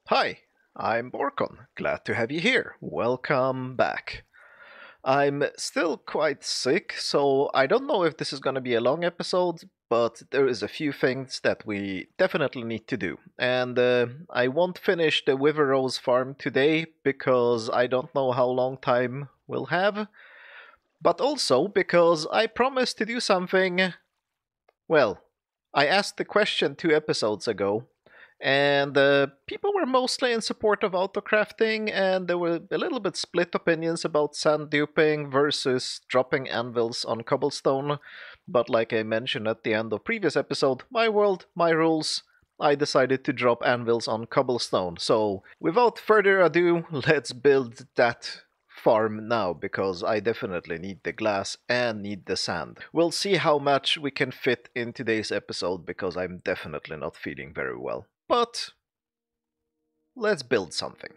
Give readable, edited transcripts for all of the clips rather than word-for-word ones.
Hi, I'm Borkon. Glad to have you here. Welcome back. I'm still quite sick, so I don't know if this is going to be a long episode, but there is a few things that we definitely need to do. And I won't finish the Wither Rose farm today because I don't know how long time we'll have, but also because I promised to do something. Well, I asked the question 2 episodes ago, and people were mostly in support of autocrafting, and there were a little bit split opinions about sand duping versus dropping anvils on cobblestone. But like I mentioned at the end of previous episode, my world, my rules. I decided to drop anvils on cobblestone. So without further ado, let's build that farm now because I definitely need the glass and need the sand. We'll see how much we can fit in today's episode because I'm definitely not feeling very well. But let's build something.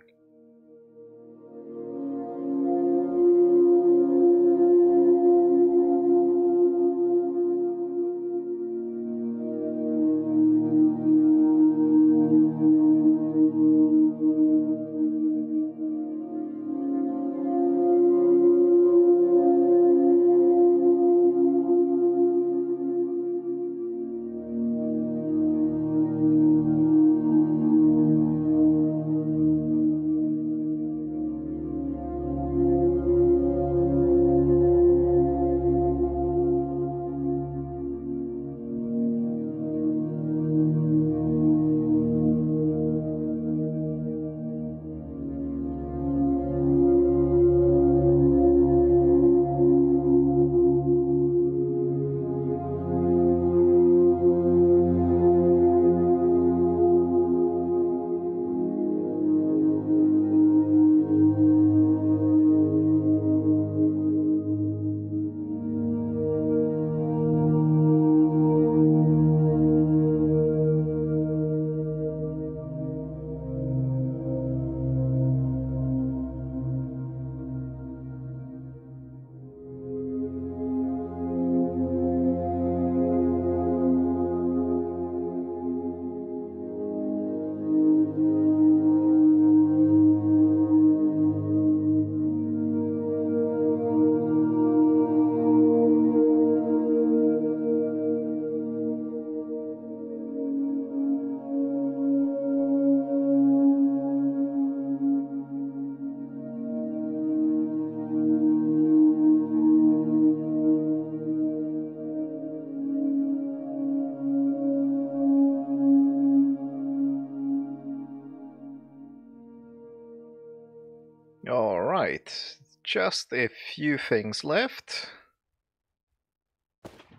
Alright, just a few things left.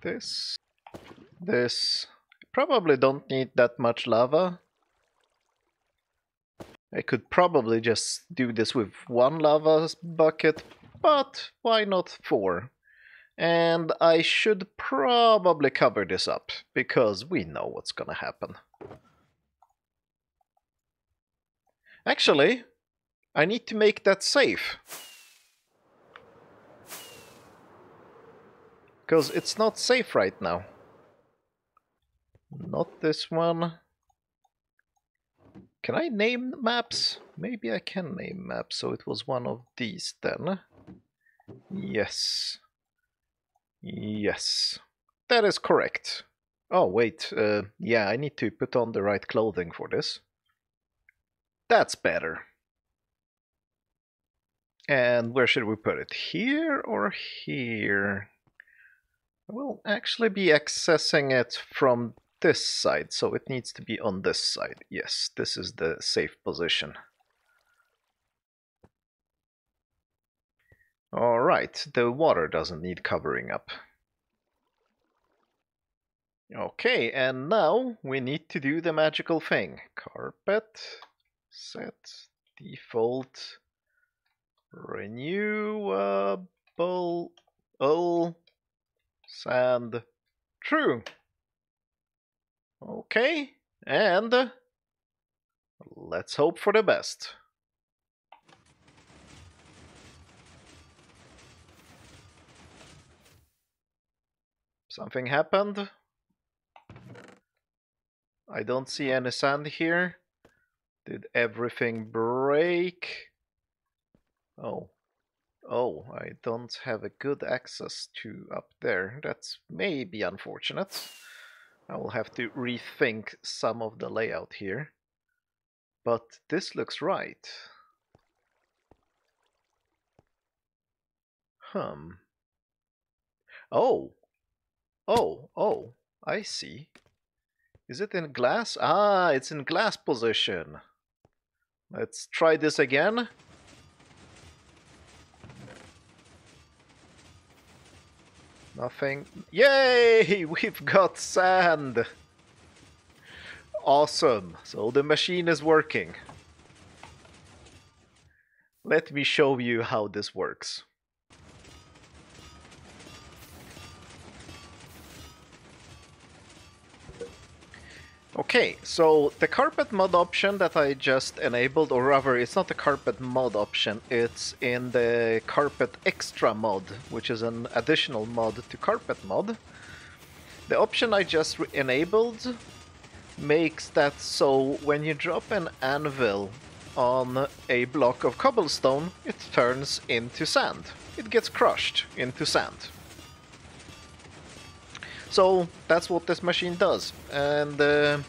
This. Probably don't need that much lava. I could probably just do this with one lava bucket, but why not four? And I should probably cover this up, because we know what's gonna happen. Actually, I need to make that safe. Because it's not safe right now. Not this one. Can I name maps? Maybe I can name maps, so it was one of these then. Yes. Yes. That is correct. Oh, wait. Yeah, I need to put on the right clothing for this. That's better. And where should we put it? Here or here? We'll actually be accessing it from this side, so it needs to be on this side. Yes, this is the safe position. Alright, the water doesn't need covering up. Okay, and now we need to do the magical thing. Carpet, set, default, renewable, sand, true. Okay, and let's hope for the best. Something happened. I don't see any sand here. Did everything break? Oh. Oh, I don't have a good access to up there. That's maybe unfortunate. I will have to rethink some of the layout here. But this looks right. Hmm. Oh! Oh! I see. Is it in glass? Ah, it's in glass position. Let's try this again. Nothing. Yay! We've got sand! Awesome. So the machine is working. Let me show you how this works. Okay, so the carpet mod option that I just enabled, or rather it's not the carpet mod option, it's in the carpet extra mod, which is an additional mod to carpet mod. The option I just enabled makes that so when you drop an anvil on a block of cobblestone, it turns into sand. It gets crushed into sand. So that's what this machine does. And the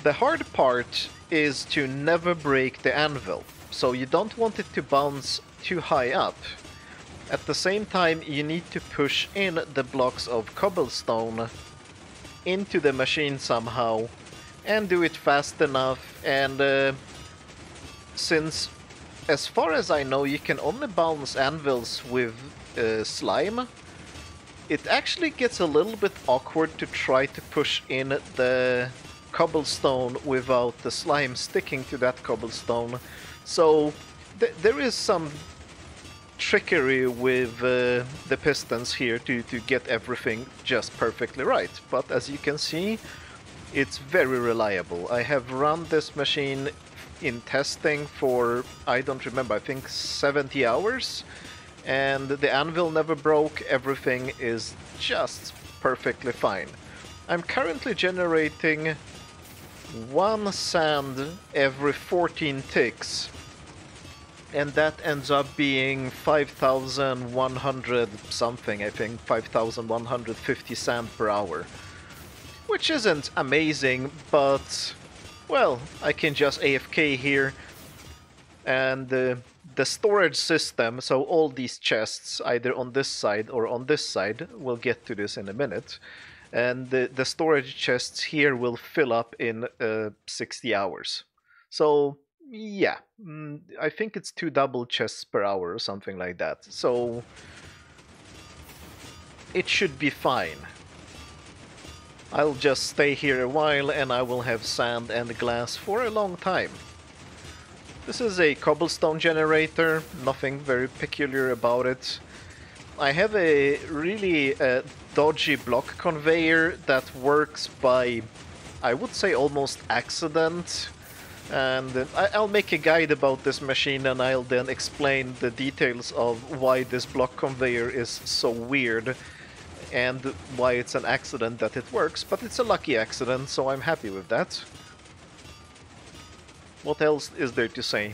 hard part is to never break the anvil. So you don't want it to bounce too high up. At the same time, you need to push in the blocks of cobblestone into the machine somehow and do it fast enough. And since, as far as I know, you can only bounce anvils with slime, it actually gets a little bit awkward to try to push in the cobblestone without the slime sticking to that cobblestone. So there is some trickery with the pistons here to get everything just perfectly right. But as you can see, it's very reliable. I have run this machine in testing for, I don't remember, I think 70 hours. And the anvil never broke, everything is just perfectly fine. I'm currently generating 1 sand every 14 ticks, and that ends up being 5,100 something, I think 5,150 sand per hour. Which isn't amazing, but, well, I can just AFK here, and the storage system, so all these chests, either on this side or on this side, we'll get to this in a minute, and the storage chests here will fill up in 60 hours. So, yeah, I think it's 2 double chests per hour or something like that, so it should be fine. I'll just stay here a while and I will have sand and glass for a long time. This is a cobblestone generator, nothing very peculiar about it. I have a really dodgy block conveyor that works by, I would say, almost accident. And I'll make a guide about this machine and I'll then explain the details of why this block conveyor is so weird and why it's an accident that it works. But it's a lucky accident, so I'm happy with that. What else is there to say?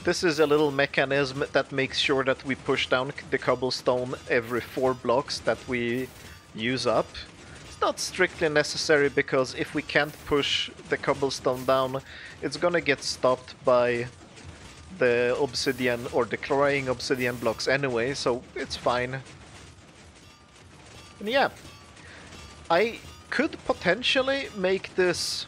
This is a little mechanism that makes sure that we push down the cobblestone every 4 blocks that we use up. It's not strictly necessary because if we can't push the cobblestone down, it's gonna get stopped by the obsidian or the crying obsidian blocks anyway, so it's fine. And yeah, I could potentially make this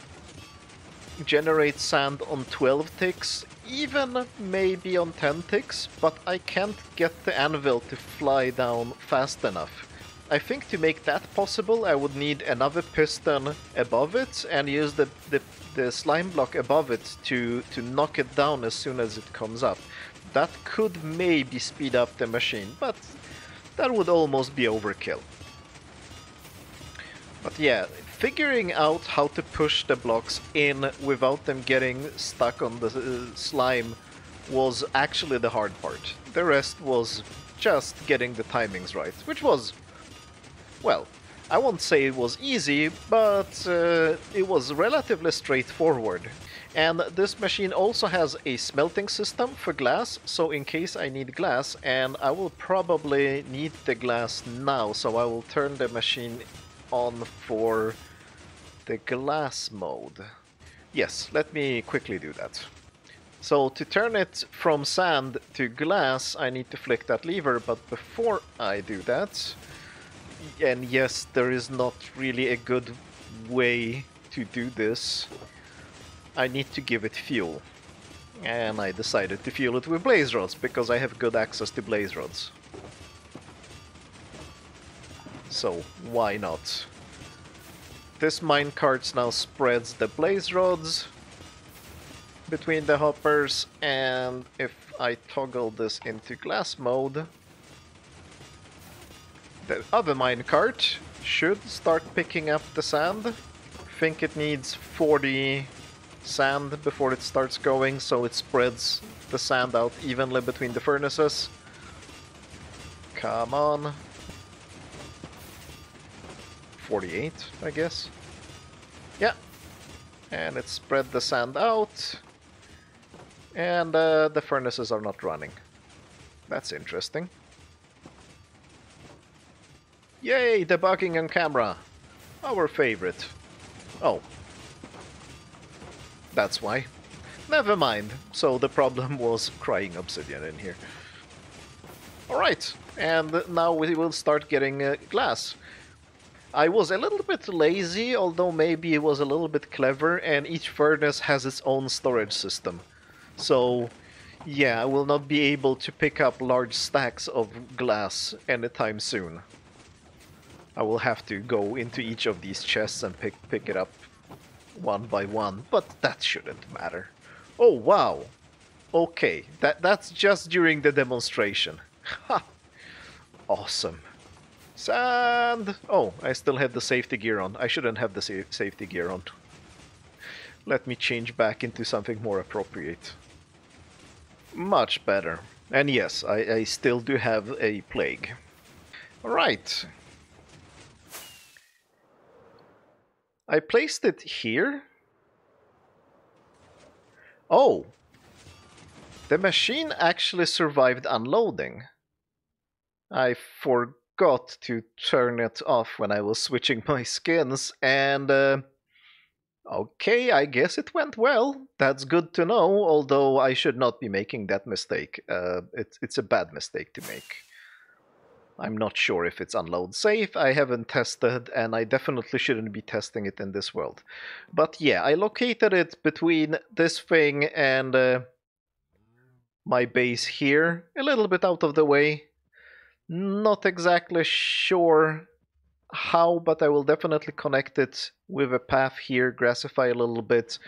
generate sand on 12 ticks, even maybe on 10 ticks, but I can't get the anvil to fly down fast enough. I think to make that possible I would need another piston above it and use the slime block above it to knock it down as soon as it comes up. That could maybe speed up the machine, but that would almost be overkill. But yeah, figuring out how to push the blocks in without them getting stuck on the slime was actually the hard part. The rest was just getting the timings right, which was, well, I won't say it was easy, but it was relatively straightforward. And this machine also has a smelting system for glass, so in case I need glass, and I will probably need the glass now, so I will turn the machine on for the glass mode. Yes, let me quickly do that. So to turn it from sand to glass, I need to flick that lever, but before I do that, and yes, there is not really a good way to do this, I need to give it fuel. And I decided to fuel it with blaze rods, because I have good access to blaze rods. So, why not? This minecart now spreads the blaze rods between the hoppers, and if I toggle this into glass mode, the other minecart should start picking up the sand. I think it needs 40 sand before it starts going, so it spreads the sand out evenly between the furnaces. Come on. 48, I guess. Yeah. And it spread the sand out. And the furnaces are not running. That's interesting. Yay, debugging on camera. Our favorite. Oh. That's why. Never mind. So the problem was crying obsidian in here. Alright, and now we will start getting glass. I was a little bit lazy, although maybe it was a little bit clever, and each furnace has its own storage system. So, yeah, I will not be able to pick up large stacks of glass anytime soon. I will have to go into each of these chests and pick it up one by one, but that shouldn't matter. Oh, wow! Okay, that's just during the demonstration. Ha! Awesome. Sand! Oh, I still have the safety gear on. I shouldn't have the safety gear on. Let me change back into something more appropriate. Much better. And yes, I still do have a plague. Alright. I placed it here. Oh! The machine actually survived unloading. I forgot to turn it off when I was switching my skins, and okay, I guess it went well. That's good to know, although I should not be making that mistake. It's a bad mistake to make. I'm not sure if it's unload safe, I haven't tested, and I definitely shouldn't be testing it in this world. But yeah, I located it between this thing and my base here, a little bit out of the way. Not exactly sure how, but I will definitely connect it with a path here, grassify a little bit,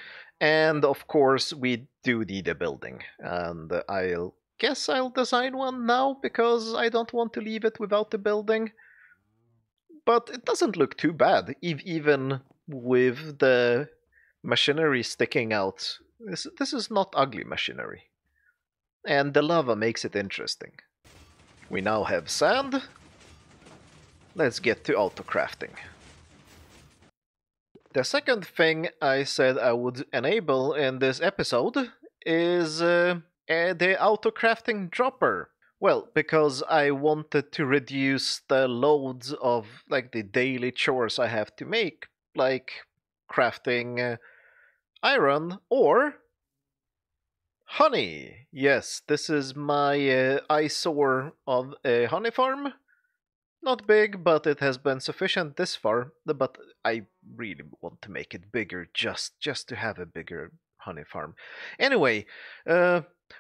and of course we do need a building, and I'll guess I'll design one now because I don't want to leave it without the building. But it doesn't look too bad, even with the machinery sticking out. This is not ugly machinery. And the lava makes it interesting. We now have sand. Let's get to autocrafting. The second thing I said I would enable in this episode is the autocrafting dropper. Well, because I wanted to reduce the loads of like the daily chores I have to make, like crafting iron or honey. Yes, this is my eyesore of a honey farm. Not big, but it has been sufficient this far. But I really want to make it bigger, just to have a bigger honey farm. Anyway,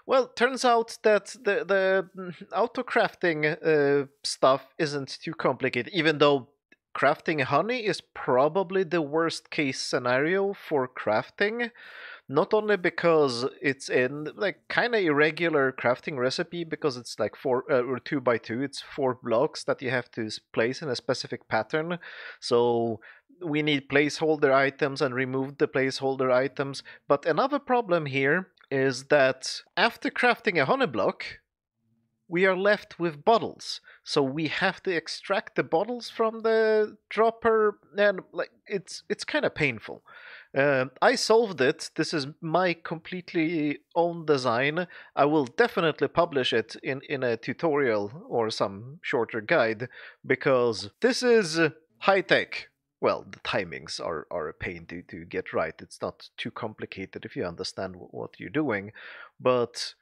well, turns out that the auto crafting stuff isn't too complicated, even though crafting honey is probably the worst case scenario for crafting. Not only because it's in like kind of irregular crafting recipe, because it's like 4 or 2 by 2, it's 4 blocks that you have to place in a specific pattern. So we need placeholder items and remove the placeholder items. But another problem here is that after crafting a honey block, we are left with bottles. So we have to extract the bottles from the dropper, and like it's kind of painful. I solved it. This is my completely own design. I will definitely publish it in a tutorial or some shorter guide because this is high tech. Well, the timings are a pain to get right. It's not too complicated if you understand what you're doing, but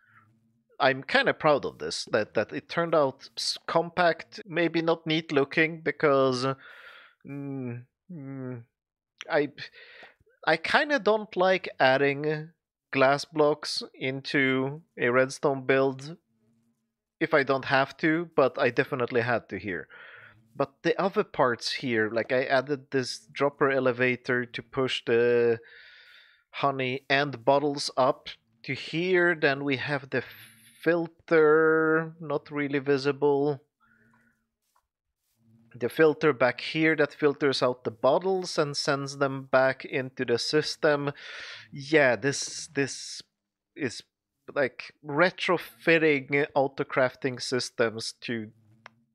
I'm kind of proud of this. That it turned out compact, maybe not neat looking because mm, mm, I I kind of don't like adding glass blocks into a redstone build if I don't have to, but I definitely had to here. But the other parts here, like I added this dropper elevator to push the honey and bottles up to here, then we have the filter, not really visible. The filter back here that filters out the bottles and sends them back into the system. Yeah, this is like retrofitting auto-crafting systems to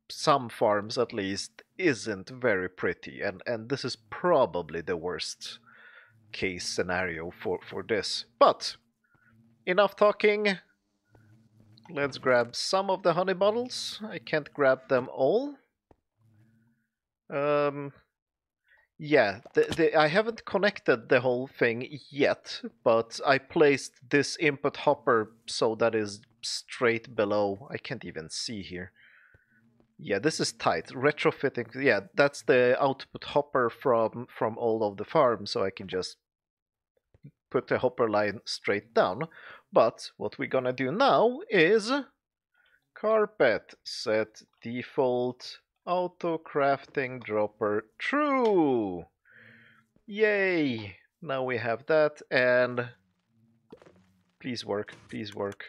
some farms at least isn't very pretty, and this is probably the worst case scenario for this. But enough talking. Let's grab some of the honey bottles. I can't grab them all. Yeah, I haven't connected the whole thing yet, but I placed this input hopper so that is straight below. I can't even see here. Yeah, this is tight. Retrofitting. Yeah, that's the output hopper from all of the farm, so I can just put the hopper line straight down. But what we're gonna do now is carpet set default auto crafting dropper true. Yay! Now we have that, and please work, please work.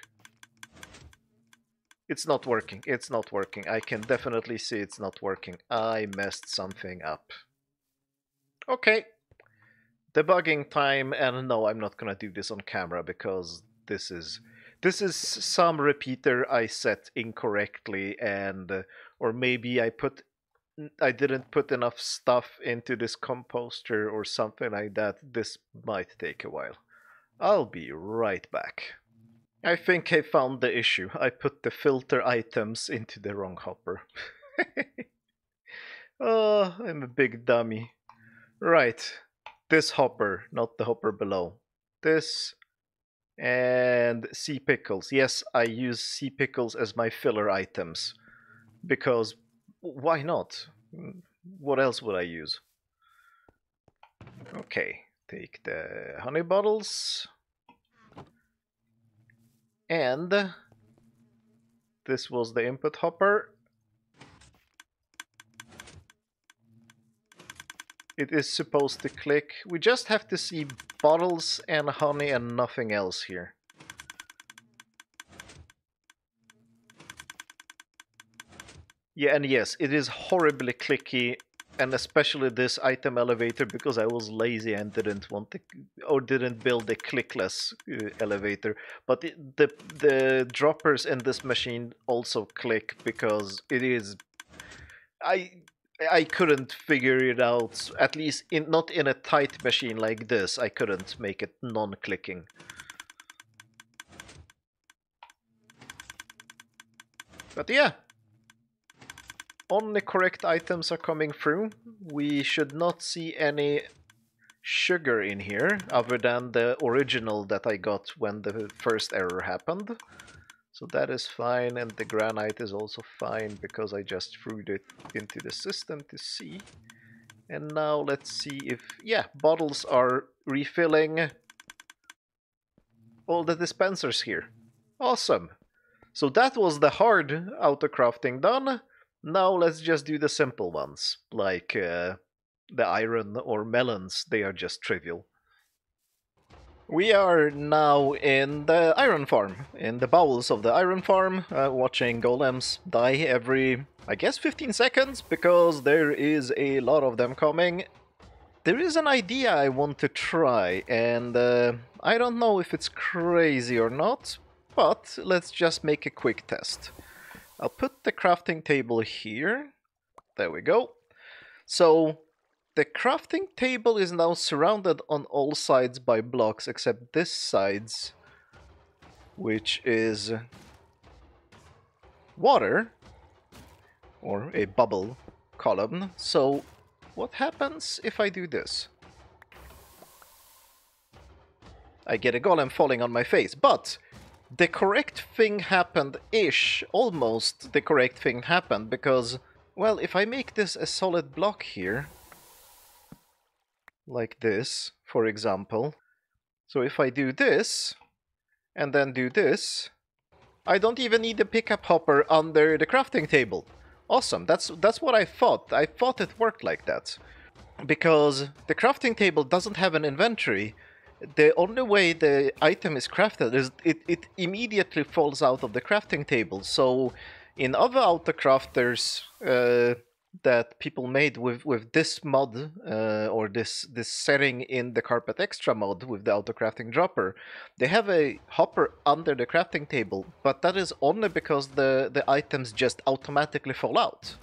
It's not working, it's not working. I can definitely see it's not working. I messed something up. Okay. Debugging time, and no, I'm not gonna do this on camera because this is some repeater I set incorrectly, and or maybe I didn't put enough stuff into this composter or something like that. This might take a while. I'll be right back. I think I found the issue. I put the filter items into the wrong hopper. Oh, I'm a big dummy. Right. This hopper, not the hopper below. This and sea pickles. Yes, I use sea pickles as my filler items. Because why not? What else would I use? Okay, take the honey bottles. And this was the input hopper. It is supposed to click. We just have to see bottles and honey and nothing else here. Yeah, and yes, it is horribly clicky, and especially this item elevator because I was lazy and didn't want to, or didn't build a clickless elevator. But the droppers in this machine also click because it is. I couldn't figure it out. At least not in a tight machine like this. I couldn't make it non-clicking. But yeah. Only correct items are coming through. We should not see any sugar in here, other than the original that I got when the first error happened. So that is fine, and the granite is also fine, because I just threw it into the system to see. And now let's see if, yeah, bottles are refilling all the dispensers here. Awesome! So that was the hard auto-crafting done. Now let's just do the simple ones, like the iron or melons. They are just trivial. We are now in the iron farm, in the bowels of the iron farm, watching golems die every, I guess, 15 seconds, because there is a lot of them coming. There is an idea I want to try, and I don't know if it's crazy or not, but let's just make a quick test. I'll put the crafting table here. There we go. So the crafting table is now surrounded on all sides by blocks except this side's, which is water, or a bubble column. So what happens if I do this? I get a golem falling on my face, but the correct thing happened-ish. Almost the correct thing happened, because, well, if I make this a solid block here, like this, for example, so if I do this, and then do this, I don't even need the pickup hopper under the crafting table. Awesome, that's what I thought. I thought it worked like that. Because the crafting table doesn't have an inventory, the only way the item is crafted is it immediately falls out of the crafting table. So in other autocrafters that people made with this mod or this setting in the Carpet Extra mod with the autocrafting dropper, they have a hopper under the crafting table, but that is only because the items just automatically fall out.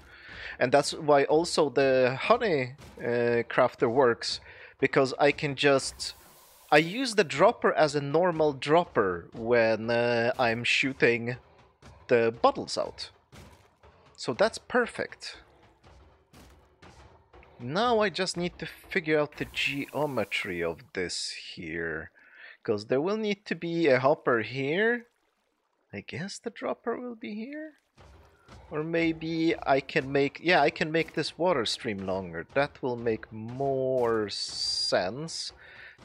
And that's why also the honey crafter works, because I can just... I use the dropper as a normal dropper when I'm shooting the bottles out. So that's perfect. Now I just need to figure out the geometry of this here. Because there will need to be a hopper here. I guess the dropper will be here. Or maybe I can make... yeah, I can make this water stream longer. That will make more sense.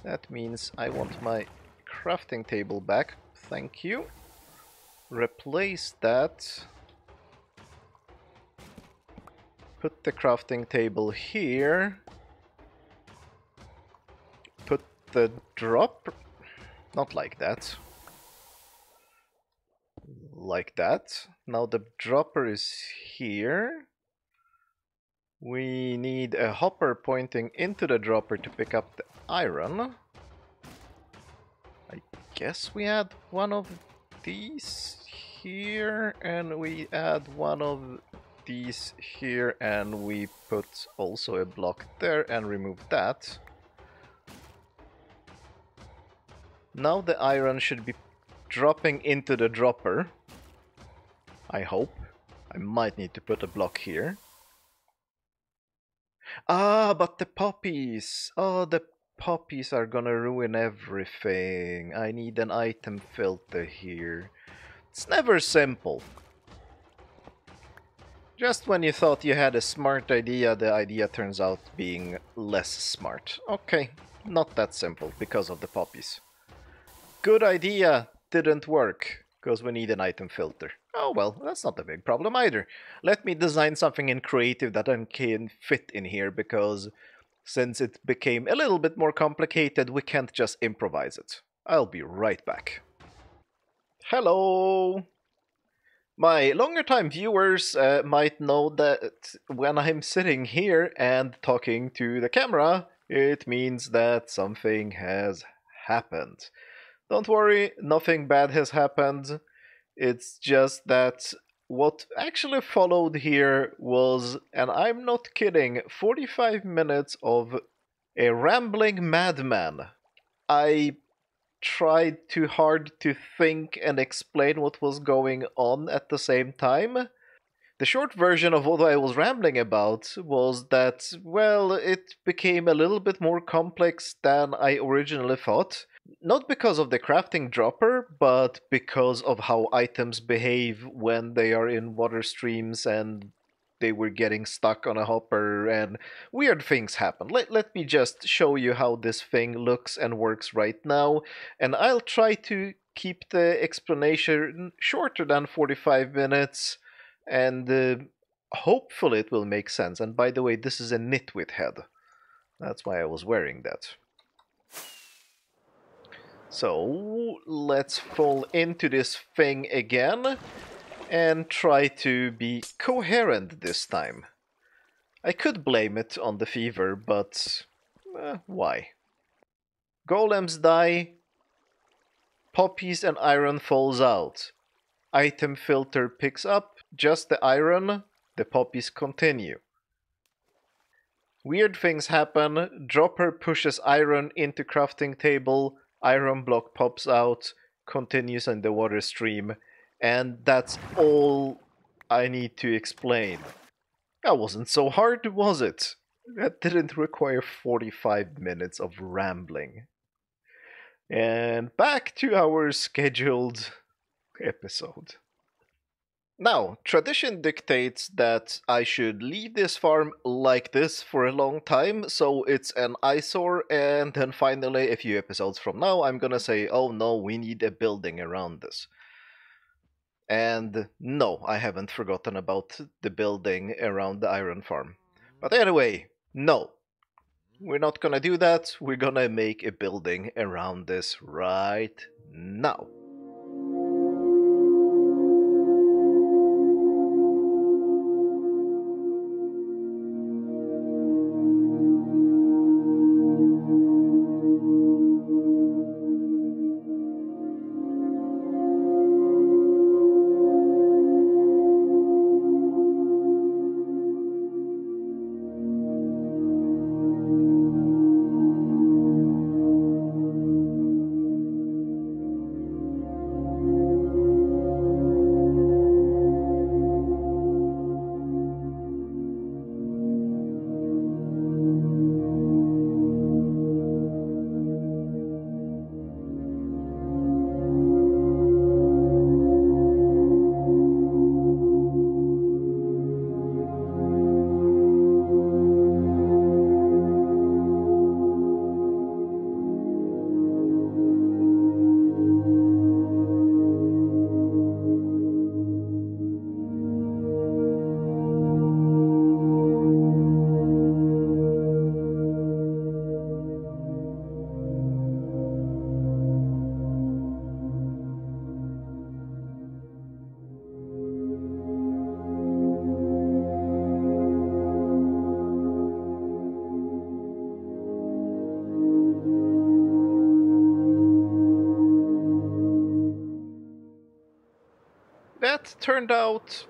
That means I want my crafting table back. Thank you. Replace that. Put the crafting table here. Put the drop... not like that. Like that. Now the dropper is here. We need a hopper pointing into the dropper to pick up the iron. I guess we add one of these here, and we add one of these here, and we put also a block there and remove that. Now the iron should be dropping into the dropper. I hope. I might need to put a block here. Ah, but the poppies! Oh, the poppies are gonna ruin everything. I need an item filter here. It's never simple. Just when you thought you had a smart idea, the idea turns out being less smart. Okay, not that simple because of the poppies. Good idea, didn't work, because we need an item filter. Oh well, that's not a big problem either. Let me design something in creative that I can fit in here, because since it became a little bit more complicated, we can't just improvise it. I'll be right back. Hello! My longer time viewers might know that when I'm sitting here and talking to the camera, it means that something has happened. Don't worry, nothing bad has happened. It's just that what actually followed here was, and I'm not kidding, 45 minutes of a rambling madman. I tried too hard to think and explain what was going on at the same time. The short version of what I was rambling about was that, well, it became a little bit more complex than I originally thought. Not because of the crafting dropper, but because of how items behave when they are in water streams and they were getting stuck on a hopper and weird things happen. Let me just show you how this thing looks and works right now, and I'll try to keep the explanation shorter than 45 minutes, and hopefully it will make sense. And by the way, this is a nitwit head. That's why I was wearing that. So let's fall into this thing again and try to be coherent this time. I could blame it on the fever, but why? Golems die, poppies and iron falls out. Item filter picks up just the iron, the poppies continue. Weird things happen. Dropper pushes iron into crafting table. Iron block pops out, continues in the water stream, and that's all I need to explain. That wasn't so hard, was it? That didn't require 45 minutes of rambling. And back to our scheduled episode. Now, tradition dictates that I should leave this farm like this for a long time, so it's an eyesore, and then finally, a few episodes from now, I'm gonna say, oh no, we need a building around this. And no, I haven't forgotten about the building around the iron farm. But anyway, no, we're not gonna do that. We're gonna make a building around this right now. That turned out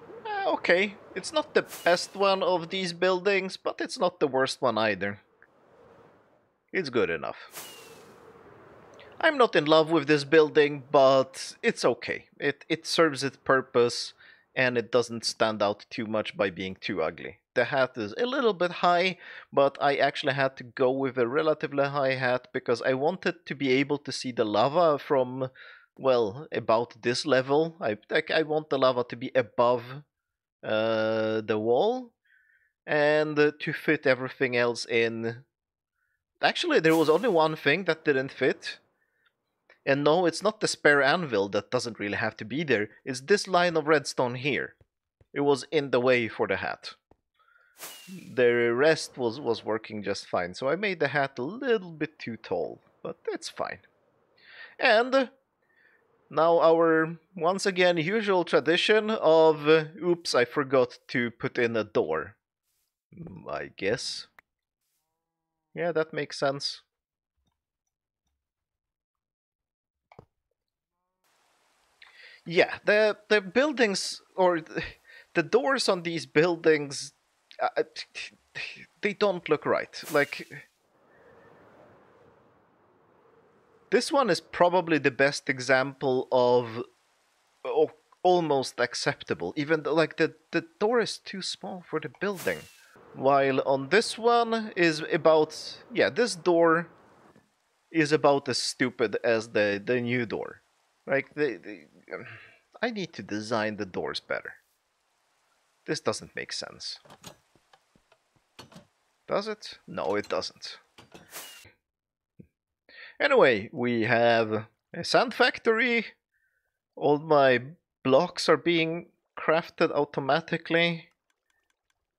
okay. It's not the best one of these buildings, but it's not the worst one either. It's good enough. I'm not in love with this building, but it's okay. It serves its purpose, and it doesn't stand out too much by being too ugly. The hat is a little bit high, but I actually had to go with a relatively high hat because I wanted to be able to see the lava from, well, about this level. I want the lava to be above the wall, and to fit everything else in. Actually, there was only one thing that didn't fit. And no, it's not the spare anvil that doesn't really have to be there. It's this line of redstone here. It was in the way for the hat. The rest was working just fine, so I made the hat a little bit too tall, but that's fine. And now our, once again, usual tradition of, oops, I forgot to put in a door. I guess. Yeah, that makes sense. Yeah, the buildings, or the doors on these buildings, they don't look right. Like, this one is probably the best example of almost acceptable, even though, like, the door is too small for the building. While on this one is about, yeah, this door is about as stupid as the new door. Like, I need to design the doors better. This doesn't make sense. Does it? No, it doesn't. Anyway, we have a sand factory. All my blocks are being crafted automatically.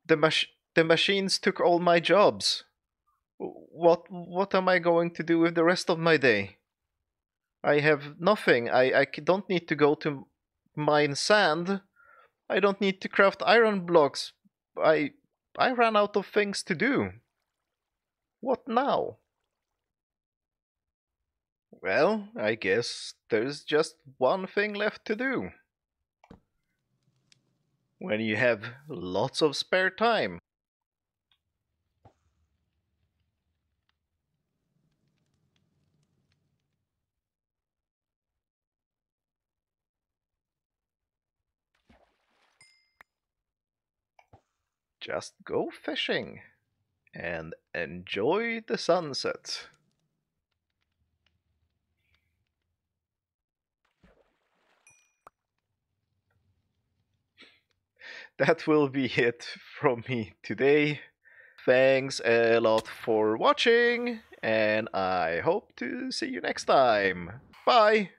The machines took all my jobs. What am I going to do with the rest of my day? I have nothing. I don't need to go to mine sand. I don't need to craft iron blocks. I ran out of things to do. What now? Well, I guess there's just one thing left to do. When you have lots of spare time. just go fishing and enjoy the sunset. That will be it from me today. Thanks a lot for watching, and I hope to see you next time. Bye!